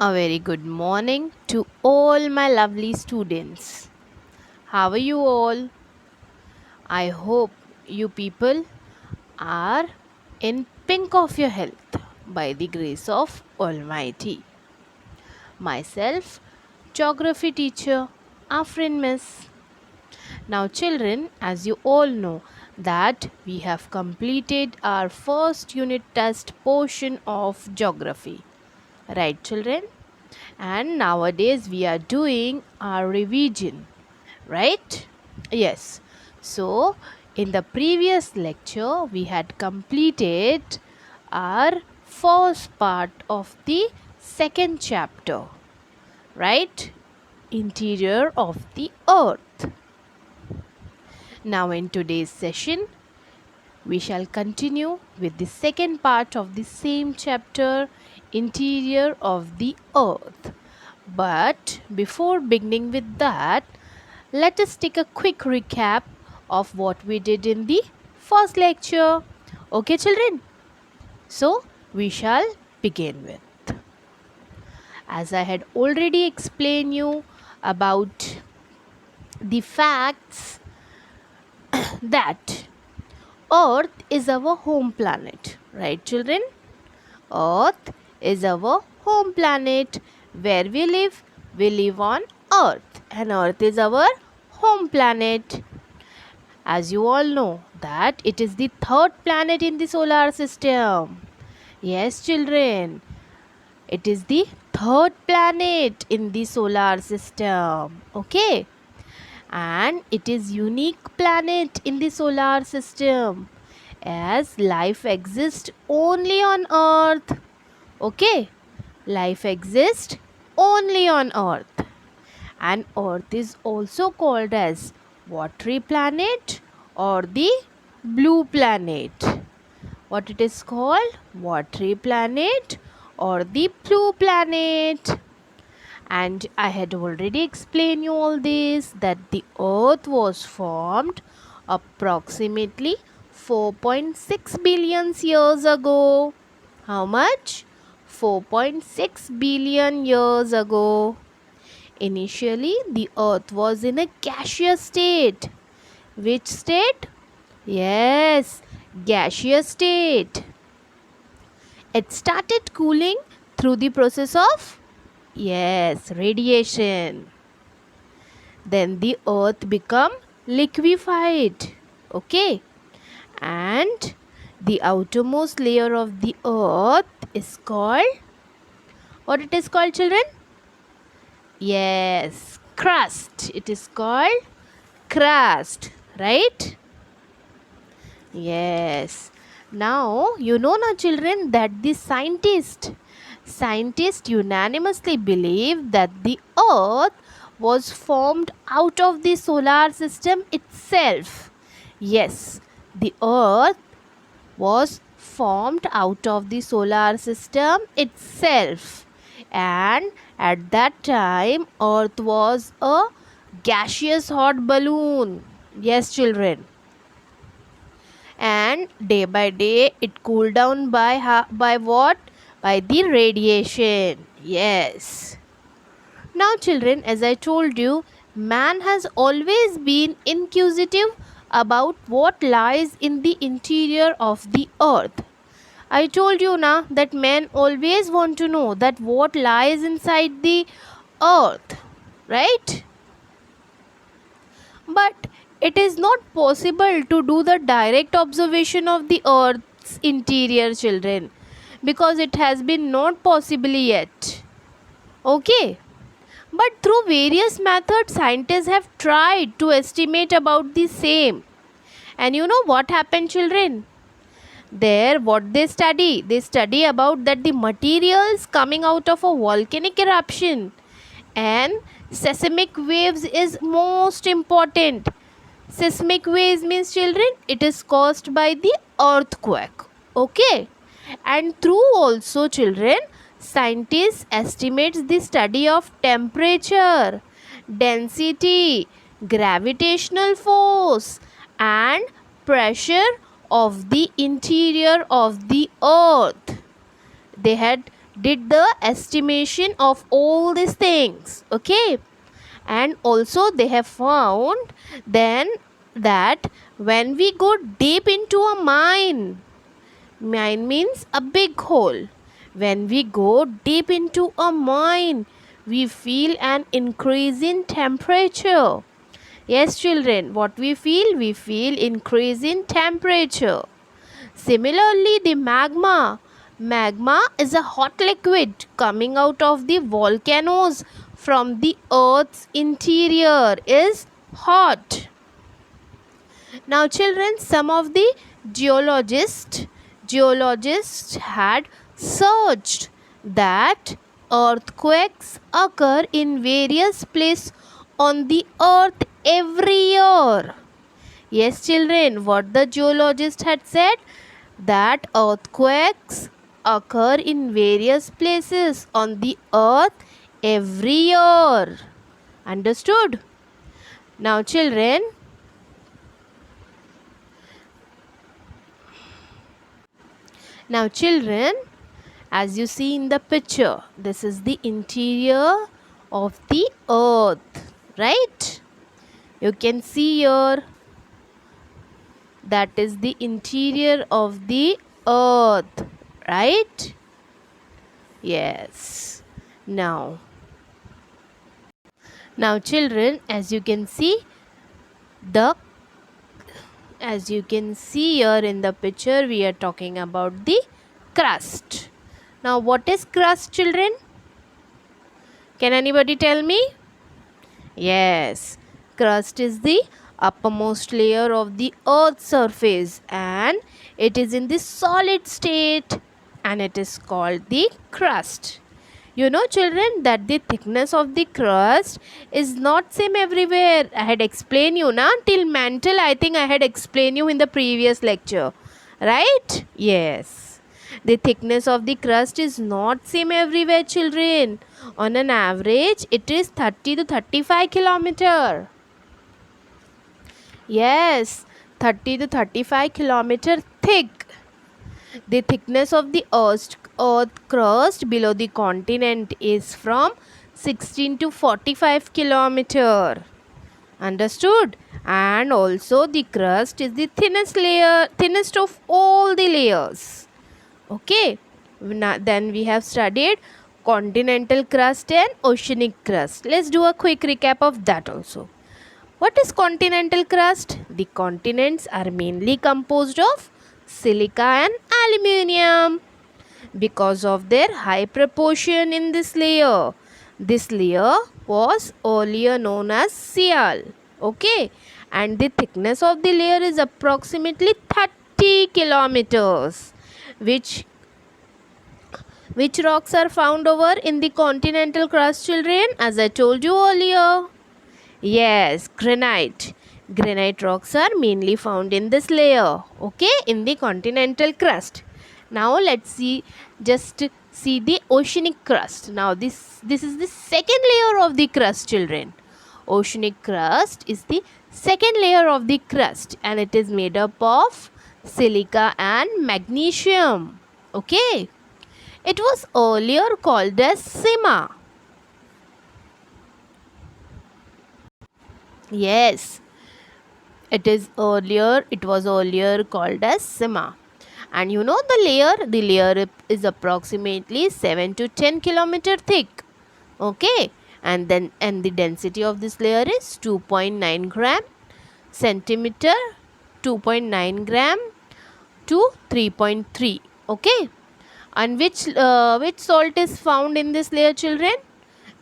A very good morning to all my lovely students. How are you all? I hope you people are in pink of your health by the grace of Almighty. Myself, geography teacher, Afrin Miss. Now, children, as you all know, that we have completed our first unit test portion of geography. Right, children? And nowadays we are doing our revision, right? Yes. So in the previous lecture we had completed our first part of the second chapter, right? Interior of the earth. Now in today's session we shall continue with the second part of the same chapter, interior of the earth. But before beginning with that, let us take a quick recap of what we did in the first lecture. Okay, children? So, we shall begin with. As I had already explained you about the facts that Earth is our home planet, right, children? Earth is our home planet. Where we live on Earth, and Earth is our home planet. As you all know, that it is the third planet in the solar system. Yes, children, it is the third planet in the solar system. Okay, and it is unique planet in the solar system as life exists only on Earth. Okay, life exists only on Earth, and Earth is also called as watery planet or the blue planet. What it is called? Watery planet or the blue planet. And I had already explained you all this, that the Earth was formed approximately 4.6 billion years ago. How much? 4.6 billion years ago. Initially, the Earth was in a gaseous state. Which state? Yes, gaseous state. It started cooling through the process of, yes, radiation. Then the Earth become liquefied. Okay, and the outermost layer of the Earth is called, what it is called, children? Yes, crust. It is called crust, right? Yes. Now, you know now, children, that the scientists unanimously believe that the earth was formed out of the solar system itself. Yes, the earth was formed out of the solar system itself, and at that time earth was a gaseous hot balloon. Yes, children, and day by day it cooled down by what? By the radiation. Yes. Now, children, as I told you, man has always been inquisitive about what lies in the interior of the earth. I told you now that men always want to know that what lies inside the earth, right? But it is not possible to do the direct observation of the earth's interior, children, because it has been not possible yet. Okay, but through various methods scientists have tried to estimate about the same. And you know what happened, children? There, what they study about that the materials coming out of a volcanic eruption and seismic waves is most important. Seismic waves means, children, it is caused by the earthquake. Okay, and through also, children, scientists estimates the study of temperature, density, gravitational force, and pressure of the interior of the earth. They had did the estimation of all these things. Okay, and also they have found then that when we go deep into a mine means a big hole, when we go deep into a mine we feel an increase in temperature. Yes children, what we feel increase in temperature. Similarly, the magma is a hot liquid coming out of the volcanoes from the earth's interior is hot. Now children, some of the geologists had searched that earthquakes occur in various places on the earth every year. Yes children, what the geologist had said, that earthquakes occur in various places on the earth every year. Understood? Now children, as you see in the picture, this is the interior of the earth, right? You can see here, that is the interior of the earth, right? Yes. Now children, as you can see here in the picture, we are talking about the crust. Now what is crust children? Can anybody tell me? Yes, crust is the uppermost layer of the earth's surface and it is in the solid state and it is called the crust. You know children that the thickness of the crust is not same everywhere. I had explained you na till mantle. I think I had explained you in the previous lecture. Right? Yes. The thickness of the crust is not same everywhere children. On an average it is 30 to 35 kilometer. Yes, 30 to 35 kilometer thick. The thickness of the earth crust below the continent is from 16 to 45 kilometer. Understood? And also the crust is the thinnest of all the layers. Okay. Then we have studied continental crust and oceanic crust. Let's do a quick recap of that also. What is continental crust? The continents are mainly composed of silica and aluminium. Because of their high proportion in this layer, this layer was earlier known as sial. Okay, and the thickness of the layer is approximately 30 kilometers. Which rocks are found over in the continental crust children? As I told you earlier. Yes, granite. Granite rocks are mainly found in this layer, okay, in the continental crust. Now let's see the oceanic crust. Now this is the second layer of the crust children. Oceanic crust is the second layer of the crust and it is made up of silica and magnesium. Okay. It was earlier called as sima. Yes, it was earlier called as sima. And you know the layer is approximately 7 to 10 kilometer thick. Okay, and the density of this layer is 2.9 gram centimeter, 2.9 gram to 3.3. Okay, and which salt is found in this layer children?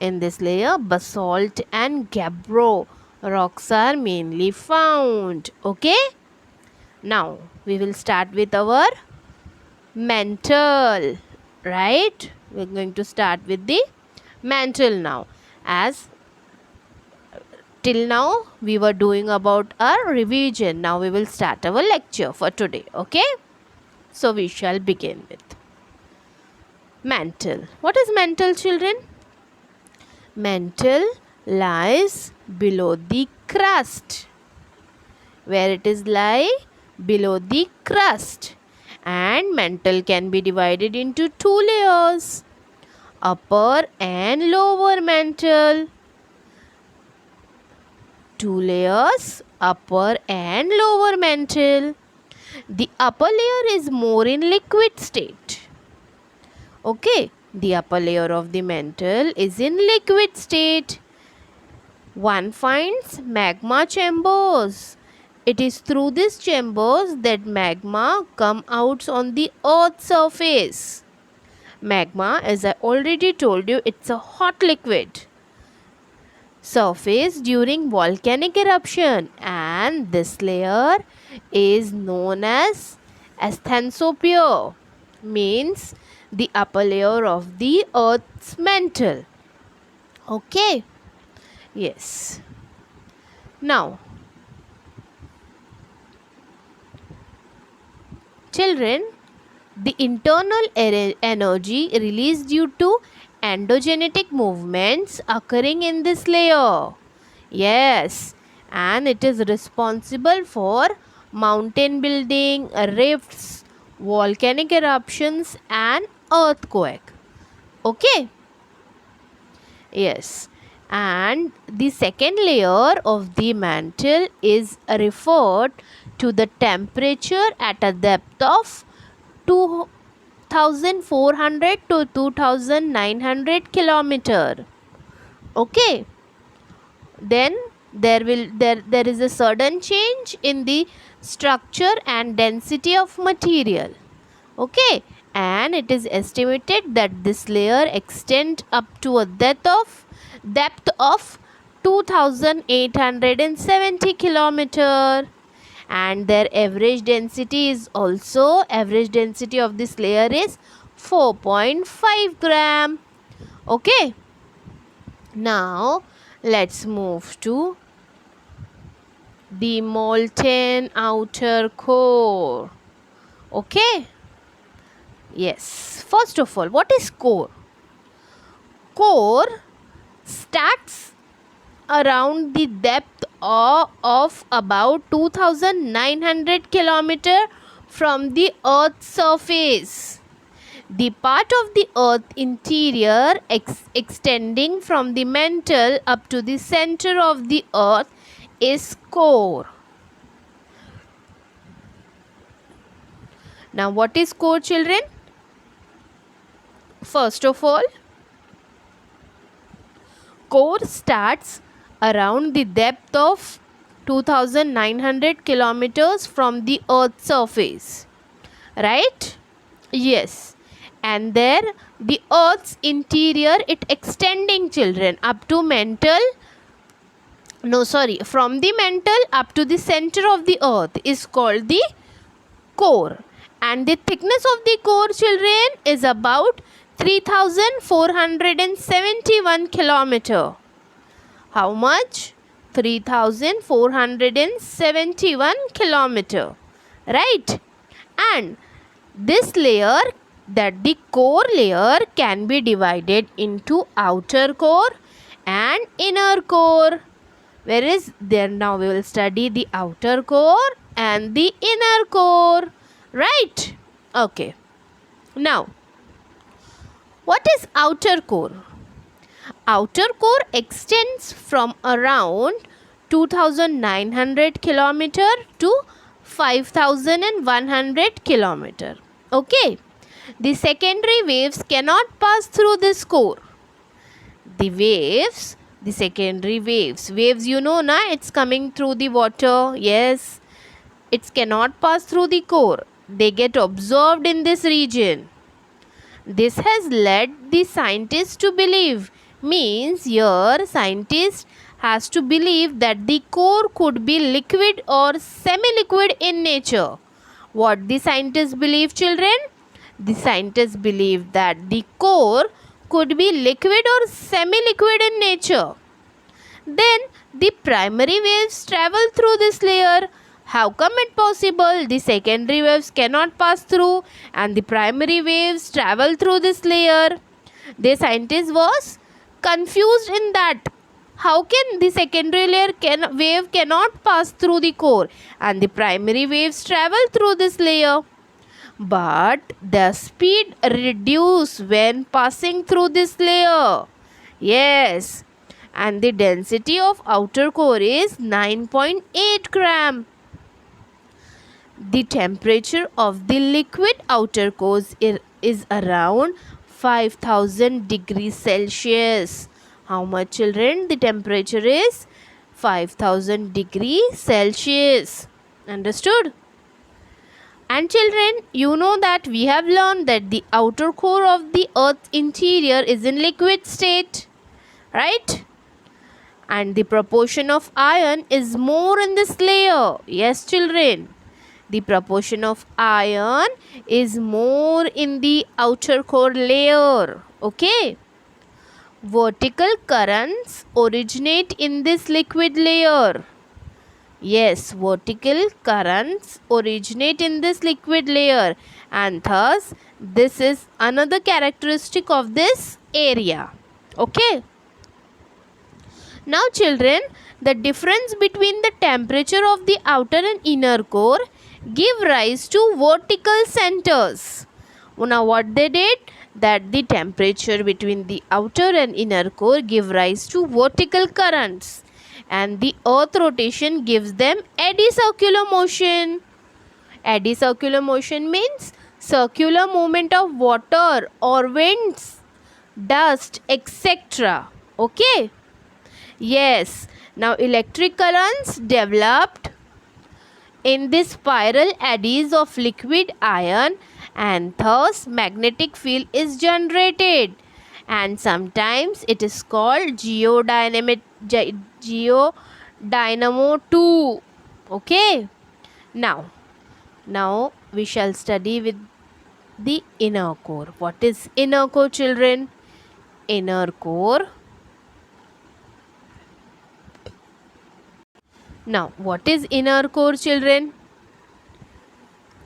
In this layer, basalt and gabbro rocks are mainly found. Okay, now we will start with our mantle, right? We're going to start with the mantle now. As till now we were doing about our revision, now we will start our lecture for today. Okay, so we shall begin with mantle. What is mantle children? Mantle lies below the crust. Where it is lie? Below the crust. And mantle can be divided into two layers. upper and lower mantle. Two layers, upper and lower mantle. The upper layer is more in liquid state. Okay, the upper layer of the mantle is in liquid state. One finds magma chambers. It is through these chambers that magma come out on the earth's surface. Magma, as I already told you, it's a hot liquid surface during volcanic eruption, and this layer is known as asthenosphere, means the upper layer of the earth's mantle. Okay, yes. Now, children, the internal energy released due to endogenetic movements occurring in this layer. Yes, and it is responsible for mountain building, rifts, volcanic eruptions, and earthquake. Okay. Yes, and the second layer of the mantle is referred to the temperature at a depth of 2400 to 2900 kilometer. Okay, then there is a sudden change in the structure and density of material. Okay, and it is estimated that this layer extends up to a depth of 2870 kilometer, and their average density of this layer is 4.5 gram. Okay, now let's move to the molten outer core. Okay, yes, first of all, what is core? Core starts around the depth of about 2900 kilometer from the earth's surface. The part of the earth interior extending from the mantle up to the center of the earth is core. Now, what is core, children? First of all, core starts around the depth of 2900 kilometers from the earth's surface. Right? Yes. And there the earth's interior, it extending, children, up to from the mantle up to the center of the earth is called the core. And the thickness of the core, children, is about 3471 kilometer. How much? 3471 kilometer. Right? And this layer, that the core layer, can be divided into outer core and inner core. Whereas there, now we will study the outer core and the inner core. Right? Okay. Now, what is outer core? Outer core extends from around 2900 kilometer to 5100 kilometer. Okay. The secondary waves cannot pass through this core. The secondary waves, you know na, it's coming through the water. Yes, it cannot pass through the core. They get absorbed in this region. This has led the scientists to believe, means here scientist has to believe that the core could be liquid or semi-liquid in nature. What the scientists believe, children? The scientists believe that the core could be liquid or semi-liquid in nature. Then the primary waves travel through this layer. How come it possible? The secondary waves cannot pass through and the primary waves travel through this layer. The scientist was confused in that. How can the secondary wave cannot pass through the core and the primary waves travel through this layer? but the speed reduces when passing through this layer. Yes, and the density of outer core is 9.8 gram. The temperature of the liquid outer core is around 5000 degrees Celsius. How much, children? The temperature is 5000 degrees Celsius. Understood? And children, you know that we have learned that the outer core of the earth's interior is in liquid state, right? And the proportion of iron is more in this layer. Yes, children. The proportion of iron is more in the outer core layer. Okay. Vertical currents originate in this liquid layer. Yes, vertical currents originate in this liquid layer, and thus this is another characteristic of this area. Okay. Now children, the difference between the temperature of the outer and inner core give rise to vertical centers. Now what they did? That the temperature between the outer and inner core give rise to vertical currents, and the earth rotation gives them eddy circular motion. Eddy circular motion means circular movement of water or winds, dust, etc. Okay. Yes, now electric currents developed in the spiral eddies of liquid iron, and thus magnetic field is generated, and sometimes it is called geodynamo 2. Okay. Now we shall study with the inner core. What is inner core, children? Inner core. Now, what is inner core, children?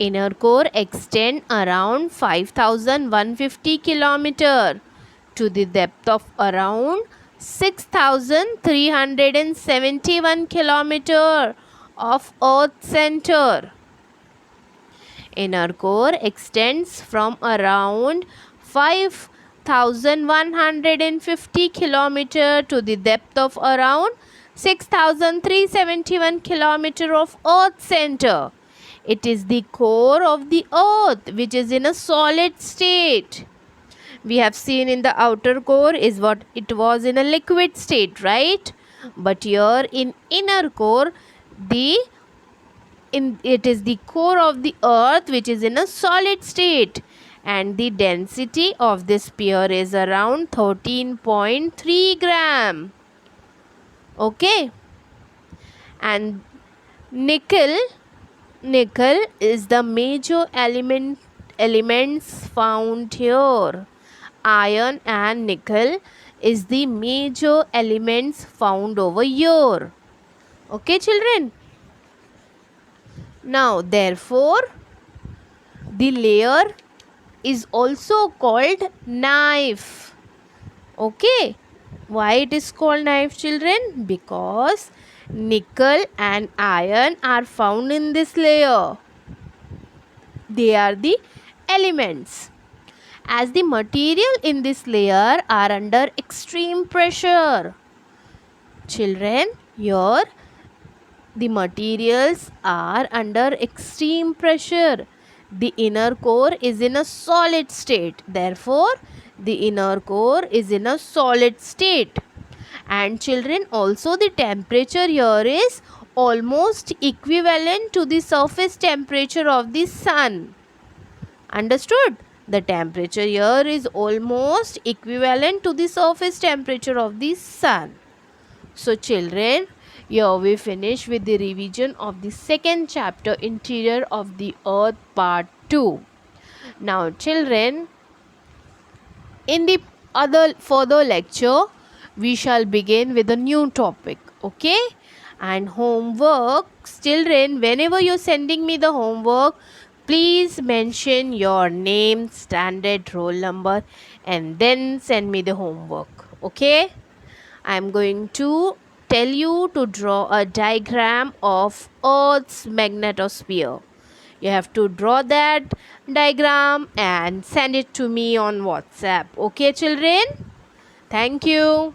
Inner core extend around 5150 km to the depth of around 6371 km of Earth center. Inner core extends from around 5150 km to the depth of around 6371 km of Earth center. It is the core of the earth which is in a solid state. We have seen in the outer core is what it was in a liquid state, right? But here in inner core, it is the core of the earth which is in a solid state, and the density of this sphere is around 13.3 gram. Okay. And nickel is the major elements found here. Iron and nickel is the major elements found over here. Okay, children. Now, therefore, the layer is also called knife. Okay. Why it is called knife, children? Because nickel and iron are found in this layer. They are the elements. As the material in this layer are under extreme pressure. Children, here the materials are under extreme pressure. The inner core is in a solid state. Therefore, the inner core is in a solid state. And children, also the temperature here is almost equivalent to the surface temperature of the sun. Understood? The temperature here is almost equivalent to the surface temperature of the sun. So children, here we finish with the revision of the second chapter, Interior of the Earth Part 2. Now children, in the further lecture, we shall begin with a new topic. Okay? And homework, children, whenever you're sending me the homework, please mention your name, standard, roll number, and then send me the homework. Okay? I'm going to tell you to draw a diagram of Earth's magnetosphere. You have to draw that diagram and send it to me on WhatsApp. Okay, children? Thank you.